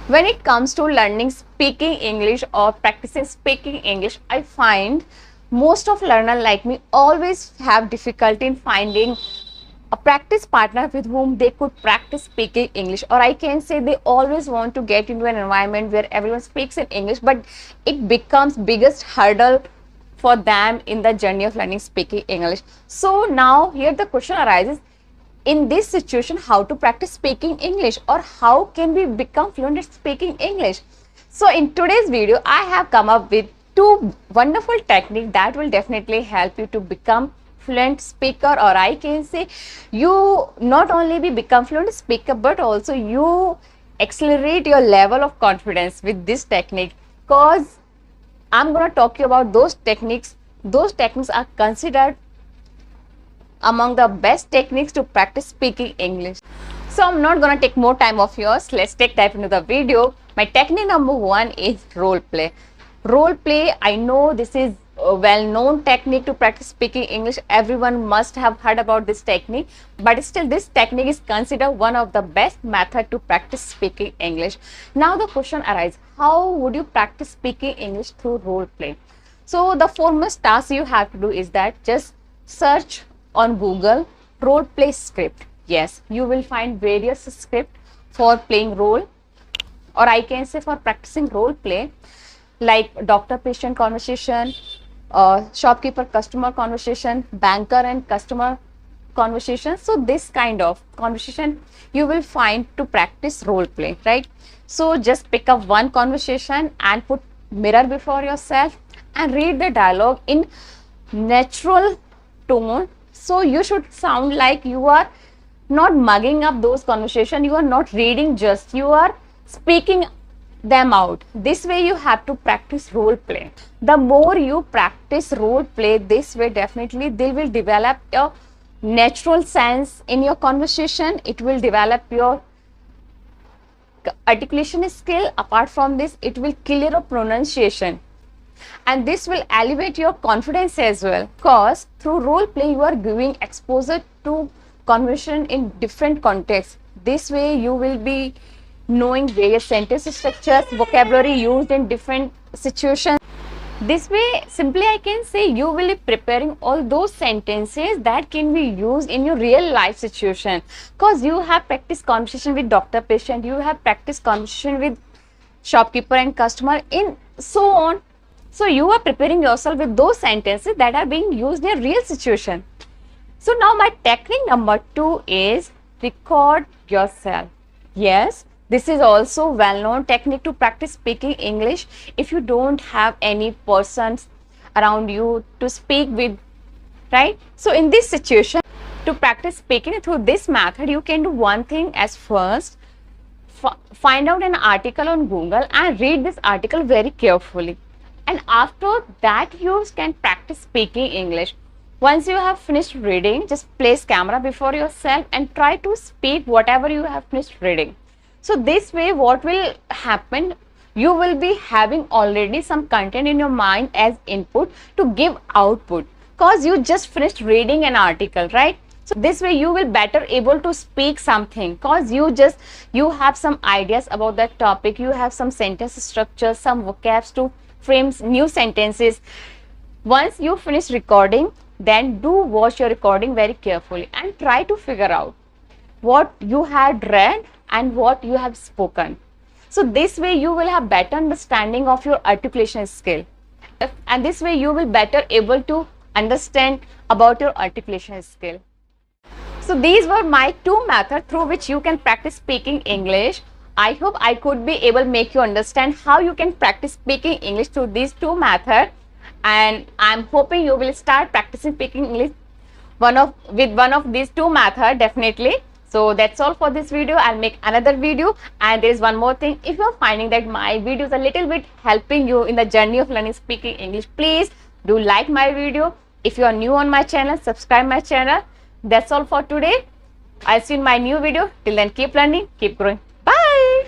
When it comes to learning speaking English or practicing speaking English, I find most of learners like me always have difficulty in finding a practice partner with whom they could practice speaking English, or I can say they always want to get into an environment where everyone speaks in English, but it becomes biggest hurdle for them in the journey of learning speaking English. So now here the question arises, in this situation, how to practice speaking English, or how can we become fluent at speaking English? So in today's video, I have come up with two wonderful techniques that will definitely help you to become fluent speaker, or I can say you not only become fluent speaker, but also you accelerate your level of confidence with this technique, because I'm going to talk to you about those techniques. Those techniques are considered among the best techniques to practice speaking English. So I'm not going to take more time of yours. Let's take dive into the video. My technique number one is role play. Role play, I know this is a well-known technique to practice speaking English. Everyone must have heard about this technique, but still this technique is considered one of the best method to practice speaking English. Now the question arises, how would you practice speaking English through role play? So the foremost task you have to do is that just search on Google role play script. Yes, you will find various script for playing role, or I can say for practicing role play, like doctor patient conversation, shopkeeper customer conversation, banker and customer conversation. So this kind of conversation you will find to practice role play, right? So just pick up one conversation and put mirror before yourself and read the dialogue in natural tone. So you should sound like you are not mugging up those conversations, you are not reading, just you are speaking them out. This way you have to practice role play. The more you practice role play this way, definitely they will develop a natural sense in your conversation. It will develop your articulation skill. Apart from this, it will clear your pronunciation, and this will elevate your confidence as well, because through role play you are giving exposure to conversation in different contexts. This way you will be knowing various sentence structures, vocabulary used in different situations. This way, simply I can say, you will be preparing all those sentences that can be used in your real life situation, because you have practiced conversation with doctor patient, you have practiced conversation with shopkeeper and customer, in so on. So you are preparing yourself with those sentences that are being used in a real situation. So now my technique number two is record yourself. Yes, this is also well-known technique to practice speaking English. If you don't have any persons around you to speak with, right? So in this situation, to practice speaking through this method, you can do one thing as first. Find out an article on Google and read this article very carefully. And after that, you can practice speaking English. Once you have finished reading, just place camera before yourself and try to speak whatever you have finished reading. So this way, what will happen? You will be having already some content in your mind as input to give output, because you just finished reading an article, right? So this way you will better able to speak something, because you have some ideas about that topic, you have some sentence structure, some vocabs to frame new sentences. Once you finish recording, then do watch your recording very carefully and try to figure out what you had read and what you have spoken. So this way you will have better understanding of your articulation skill, and this way you will better able to understand about your articulation skill. So these were my two methods through which you can practice speaking English. I hope I could be able to make you understand how you can practice speaking English through these two methods, and I'm hoping you will start practicing speaking English with one of these two methods definitely. So that's all for this video. I'll make another video, and there is one more thing. If you're finding that my videos are a little bit helping you in the journey of learning speaking English, please do like my video. If you are new on my channel, subscribe my channel. That's all for today. I'll see you in my new video. Till then, keep learning, keep growing.